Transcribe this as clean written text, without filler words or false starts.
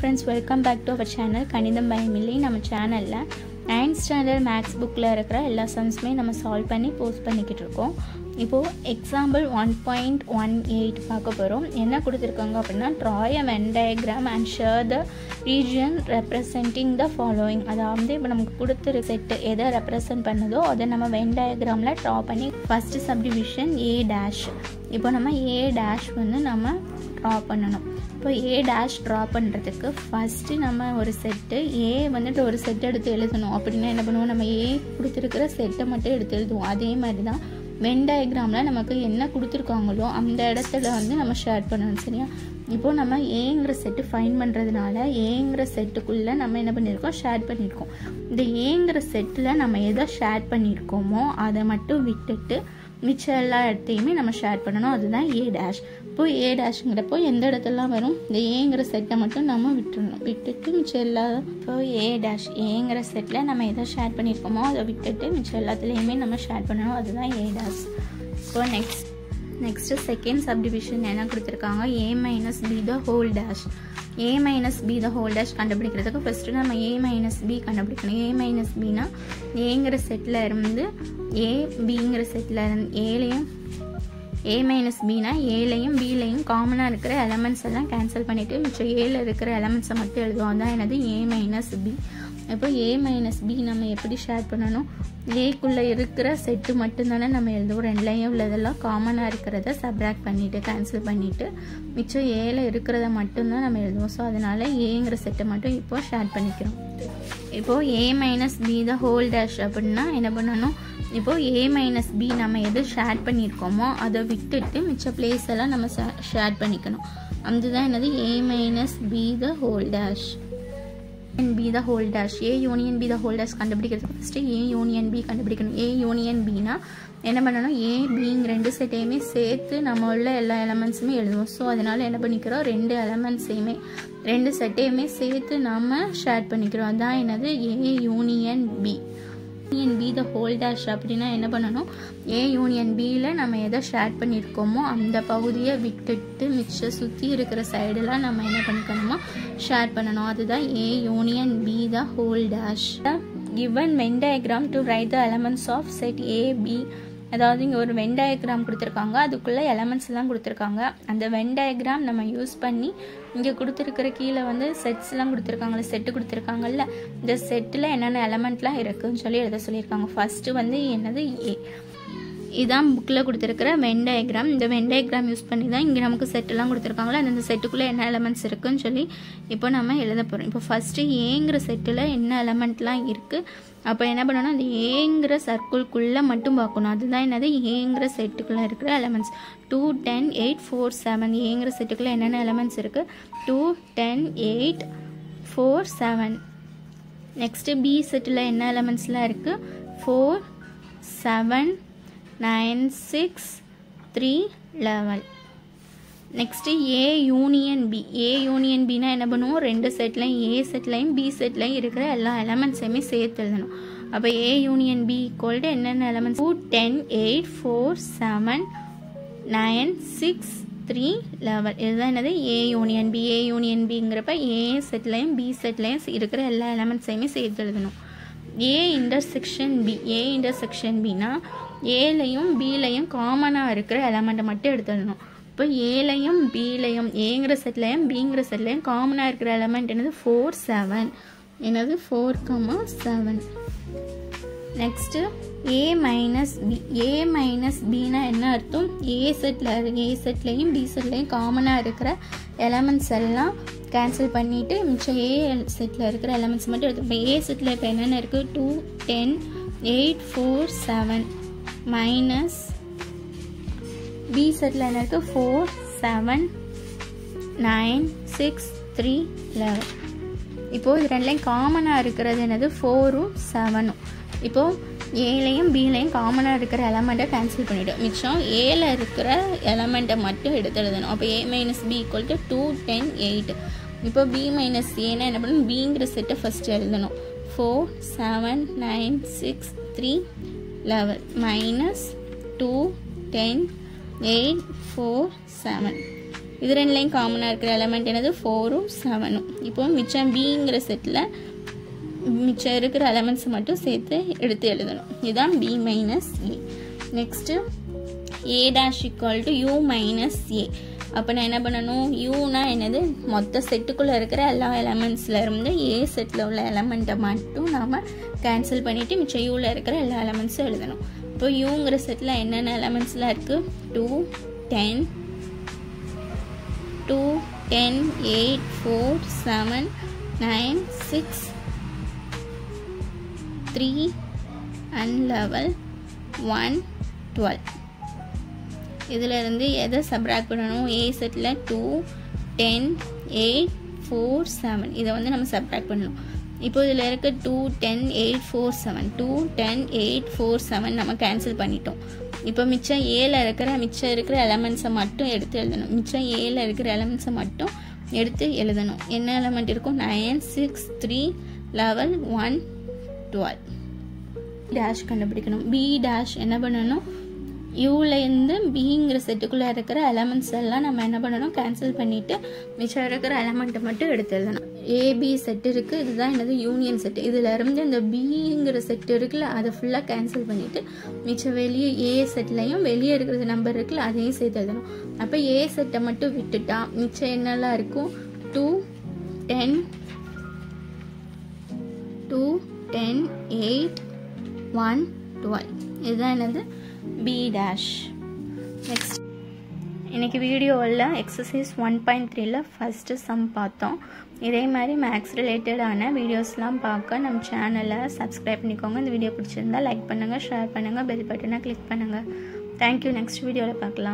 friends, welcome back to our channel Kanidam by Emily. நம்ம சேனல்ல 9th standard maths bookல இருக்கிற எல்லா சம்ஸ்மே நம்ம சால்வ் பண்ணி போஸ்ட் பண்ணிக்கிட்டு இருக்கோம். இப்போ எக்ஸாம்பிள் 1.18 பார்க்க போறோம். என்ன கொடுத்திருக்காங்க அப்படினா draw a Venn diagram and show the region representing the following. அதாவது இப்போ நமக்கு கொடுத்திருக்க செட் எதை ரெப்ரசன்ட் பண்ணுதோ அதை நம்ம Venn diagramல draw பண்ணி first subdivision A dash. இப்போ நம்ம A dash வந்து நம்ம draw பண்ணனும். இப்போ A dash draw பண்ணுறதுக்கு ஃபஸ்ட்டு நம்ம ஒரு செட்டு A வந்துட்டு ஒரு செட் எடுத்து எழுதணும். அப்படின்னா என்ன பண்ணுவோம், நம்ம A கொடுத்துருக்கிற செட்டை மட்டும் எடுத்து எழுதுவோம். அதே மாதிரி தான் வென் டயக்ராமில் நமக்கு என்ன கொடுத்துருக்காங்களோ அந்த இடத்துல வந்து நம்ம ஷேர் பண்ணணும். சரியா, இப்போது நம்ம ஏங்கிற செட்டு ஃபைன் பண்ணுறதுனால ஏங்கிற செட்டுக்குள்ளே நம்ம என்ன பண்ணியிருக்கோம், ஷேர் பண்ணியிருக்கோம். இந்த ஏங்கிற செட்டில் நம்ம எதை ஷேர் பண்ணியிருக்கோமோ அதை மட்டும் விட்டுட்டு மிச்சம் எல்லா இடத்தையுமே நம்ம ஷேர் பண்ணணும். அதுதான் ஏ டேஷ். இப்போ ஏ டேஷுங்கிறப்போ எந்த இடத்துலலாம் வரும், இந்த ஏங்கிற செட்டை மட்டும் நம்ம விட்டுட்டு மிச்சம் எல்லா இப்போ ஏ டேஷ் ஏங்கிற செட்டில் நம்ம எதை ஷேர் பண்ணியிருக்கோமோ அதை விட்டுட்டு மிச்சம் எல்லாத்துலேயுமே நம்ம ஷேர் பண்ணணும். அதுதான் ஏ டேஷ். இப்போ நெக்ஸ்ட்டு செகண்ட் சப்டிவிஷன் என்ன கொடுத்துருக்காங்க, A minus B the whole dash. A minus B the whole dash கண்டுபிடிக்கிறதுக்கு ஃபஸ்ட்டு நம்ம ஏ மைனஸ் பி கண்டுபிடிக்கணும். ஏ மைனஸ் பின்னா ஏங்கிற செட்டில் இருந்து ஏ பிங்கிற செட்டில் இருந்து ஏலையும் ஏ மைனஸ் பினா ஏலையும் பிலையும் காமனாக இருக்கிற எலமெண்ட்ஸ் எல்லாம் கேன்சல் பண்ணிவிட்டு மிச்சம் ஏல இருக்கிற எலமெண்ட்ஸை மட்டும் எழுதுவோம். அதான் என்னது ஏ மைனஸ் பி. இப்போ ஏ மைனஸ் பி நம்ம எப்படி ஷேர் பண்ணணும், ஏக்குள்ளே இருக்கிற செட்டு மட்டும்தானே நம்ம எழுதுவோம். ரெண்டுலையும் உள்ளதெல்லாம் காமனாக இருக்கிறத சப்ராக்ட் பண்ணிவிட்டு கேன்சல் பண்ணிவிட்டு மிச்சம் ஏல இருக்கிறத மட்டும்தான் நம்ம எழுதுவோம். ஸோ அதனால் ஏங்கிற செட்டை மட்டும் இப்போ ஷேர் பண்ணிக்கிறோம். இப்போது A minus B the whole dash அப்படின்னா என்ன பண்ணணும், இப்போது ஏ மைனஸ் பி நம்ம எது ஷேர் பண்ணியிருக்கோமோ அதை விட்டுட்டு மிச்ச பிளேஸ் எல்லாம் நம்ம ஷேர் பண்ணிக்கணும். அதுதான் என்னது A minus B the whole dash and b the whole dash. A union b the whole dash கண்டுபிடிக்கிறதுக்கு ஃபஸ்ட்டு A union b கண்டுபிடிக்கணும். A union bனா என்ன பண்ணணும், A பிங்கிற ரெண்டு செட்டையுமே சேர்த்து நம்ம உள்ள எல்லா எலமெண்ட்ஸுமே எழுதுவோம். ஸோ அதனால் என்ன பண்ணிக்கிறோம், ரெண்டு செட்டையுமே சேர்த்து நம்ம ஷேர் பண்ணிக்கிறோம். அதான் என்னது A union B. Union B the whole dash அப்படின்னா என்ன பண்ணணும், ஏ யூனியன் பியில் நம்ம எதை ஷேர் பண்ணியிருக்கோமோ அந்த பகுதியை விட்டுட்டு மிச்சம் சுற்றி இருக்கிற சைடெலாம் நம்ம என்ன பண்ணிக்கணுமோ ஷேர் பண்ணணும். அதுதான் A union B the whole dash. Given Venn diagram to write the elements of set A B. அதாவது இங்கே ஒரு வென் டயக்ராம் கொடுத்துருக்காங்க, அதுக்குள்ளே எலமெண்ட்ஸ் எல்லாம் கொடுத்துருக்காங்க. அந்த வென் டயக்ராம் நம்ம யூஸ் பண்ணி இங்கே கொடுத்துருக்கிற கீழே வந்து செட்ஸ்லாம் கொடுத்துருக்காங்கல்ல, செட்டு கொடுத்துருக்காங்கல்ல, இந்த செட்டில் என்னென்ன எலமெண்ட்லாம் இருக்குதுன்னு சொல்லி எழுத சொல்லியிருக்காங்க. ஃபஸ்ட்டு வந்து என்னது ஏ, இதான் புக்கில் கொடுத்துருக்கிற வென் டயக்ராம். இந்த வென் டயக்ராம் யூஸ் பண்ணி தான் இங்கே நமக்கு செட்டெல்லாம் கொடுத்துருக்காங்களா, அந்த செட்டுக்குள்ளே என்ன எலமெண்ட்ஸ் இருக்குதுன்னு சொல்லி இப்போ நம்ம எழுத போகிறோம். இப்போ ஃபஸ்ட்டு ஏங்கிற செட்டில் என்ன எலமெண்ட்லாம் இருக்குது, அப்போ என்ன பண்ணணும், அந்த ஏங்கிற சர்க்கிள்குள்ளே மட்டும் பார்க்கணும். அதுதான் என்னது ஏங்கிற செட்டுக்குள்ளே இருக்கிற எலமெண்ட்ஸ். 2 10 8 4 7 ஏங்கிற செட்டுக்குள்ளே என்னென்ன எலமெண்ட்ஸ் இருக்குது, 2 10 8 4 7. நெக்ஸ்ட்டு பி செட்டில் என்ன எலமெண்ட்ஸ்லாம் இருக்குது, 4 7 9 6 3 11. Next A union B. A union பின்னா என்ன பண்ணுவோம், ரெண்டு செட்லையும் ஏ செட்லையும் பி செட்லையும் இருக்கிற எல்லா எலமெண்ட்ஸையுமே சேர்த்து எழுதணும். அப்போ A union B equal to என்னென்ன எலமெண்ட்ஸ், 2 10 8 4 7 9 6 3 11. இதுதான் என்னது A union B. A union பிங்கிறப்ப ஏ செட்லையும் பி செட்லையும் இருக்கிற எல்லா எலமெண்ட்ஸையுமே சேர்த்து எழுதணும். A intersection B. A intersection பின்னா ஏலையும் பிலையும் காமனாக இருக்கிற எலமெண்ட்டை மட்டும் எடுத்து எழுதணும். இப்போ ஏலையும் பிலையும் ஏங்கிற செட்லையும் பிங்கிற செட்லையும் காமனாக இருக்கிற எலமெண்ட் என்னது 4 7. என்னது 4, 7. நெக்ஸ்ட்டு ஏ மைனஸ் பி. ஏ மைனஸ் பின்னா என்ன அர்த்தம், ஏ செட்லையும் பி செட்லையும் காமனாக இருக்கிற எலமெண்ட்ஸ் எல்லாம் கேன்சல் பண்ணிவிட்டு மிச்சம் ஏ செட்டில் இருக்கிற எலமெண்ட்ஸ் மட்டும் எடுத்து. இப்போ ஏ செட்டில் இப்போ என்னென்ன இருக்குது, 2 10 8 4 7 மைனஸ் பி செட்டில் என்ன இருக்குது, 4 7 9 6 3 11. இப்போது இது ரெண்டுலையும் காமனாக இருக்கிறது என்னது 4ம் 7ம். இப்போது ஏலையும் பிலையும் காமனாக இருக்கிற எலமெண்ட்டை கேன்சல் பண்ணிவிடும். மிச்சம் ஏல இருக்கிற எலமெண்ட்டை மட்டும் எடுத்து எழுதணும். அப்போ ஏ மைனஸ் பி ஈக்குவல் டு 2 10 8. இப்போ பி மைனஸ் ஏன்னா என்ன பண்ணணும், பிங்கிற செட்டை ஃபஸ்ட்டு எழுதணும். 4 7 9 6 3 11 மைனஸ் 2 10 8 4 7. இது ரெண்டுலையும் காமனாக இருக்கிற எலமெண்ட் என்னது 4ம் 7ம். இப்போ மிச்சம் பிங்கிற செட்டில் மிச்சம் இருக்கிற எலமெண்ட்ஸ் மட்டும் சேர்த்து எடுத்து எழுதணும். இதுதான் b minus A. Next a dash equal to u minus A. அப்போ நான் என்ன பண்ணணும், யூனா என்னது மொத்த செட்டுக்குள்ளே இருக்கிற எல்லா எலமெண்ட்ஸில் இருந்து ஏ செட்டில் உள்ள எலமெண்ட்டை மட்டும் நாம் கேன்சல் பண்ணிவிட்டு மிச்சம் யூவில் இருக்கிற எல்லா எலமெண்ட்ஸும் எழுதணும். இப்போ யூங்கிற செட்டில் என்னென்ன எலமெண்ட்ஸ்லாம் இருக்குது, 2 10 2 10 8 4 7 9 6 3 and 11 1 12. இதில் இருந்து எதை சப்ராக்ட் பண்ணணும், ஏ செட்டில் 2 10 8 4 7 இதை வந்து நம்ம சப்ராக்ட் பண்ணணும். இப்போ இதில் இருக்க 2 10 8 4 7 2 10 8 4 7 நம்ம கேன்சல் பண்ணிட்டோம். இப்போ மிச்சம் இருக்கிற எலமெண்ட்ஸை மட்டும் எடுத்து எழுதணும். மிச்சம் ஏல இருக்கிற எலமெண்ட்ஸை மட்டும் எடுத்து எழுதணும். என்ன எலமெண்ட் இருக்கும், 9 6 3 11 1 12. டேஷ் கண்டுபிடிக்கணும். பி டேஷ் என்ன பண்ணணும், யூலேருந்து பிங்கிற செட்டுக்குள்ளே இருக்கிற எலமெண்ட்ஸ் எல்லாம் நம்ம என்ன பண்ணணும், கேன்சல் பண்ணிவிட்டு மிச்சம் இருக்கிற எலமெண்ட்டை மட்டும் எடுத்து எழுதணும். ஏபி செட் இருக்குது, இதுதான் என்னது யூனியன் செட்டு. இதில் இருந்து இந்த பிங்கிற செட் இருக்குல்ல அதை ஃபுல்லாக கேன்சல் பண்ணிவிட்டு மிச்சம் வெளியே ஏ செட்லையும் வெளியே இருக்கிற நம்பர் இருக்குல்ல அதையும் சேர்த்து எழுதணும். அப்போ ஏ செட்டை மட்டும் விட்டுட்டா மிச்சம் என்னெல்லாம் இருக்கும், 2 10 8 1 12 இதுதான் என்னது பி டேஷ். நெக்ஸ்ட் இன்றைக்கி வீடியோவில் எக்ஸசைஸ் 1.3ல் ஃபஸ்ட்டு சம் பார்த்தோம். இதே மாதிரி மேக்ஸ் ரிலேட்டடான வீடியோஸ்லாம் பார்க்க நம்ம சேனலை சப்ஸ்கிரைப் பண்ணிக்கோங்க. இந்த வீடியோ பிடிச்சிருந்தா லைக் பண்ணுங்கள், ஷேர் பண்ணுங்கள், பெல் பட்டனை கிளிக் பண்ணுங்கள். தேங்க்யூ. நெக்ஸ்ட் வீடியோவில் பார்க்கலாம்.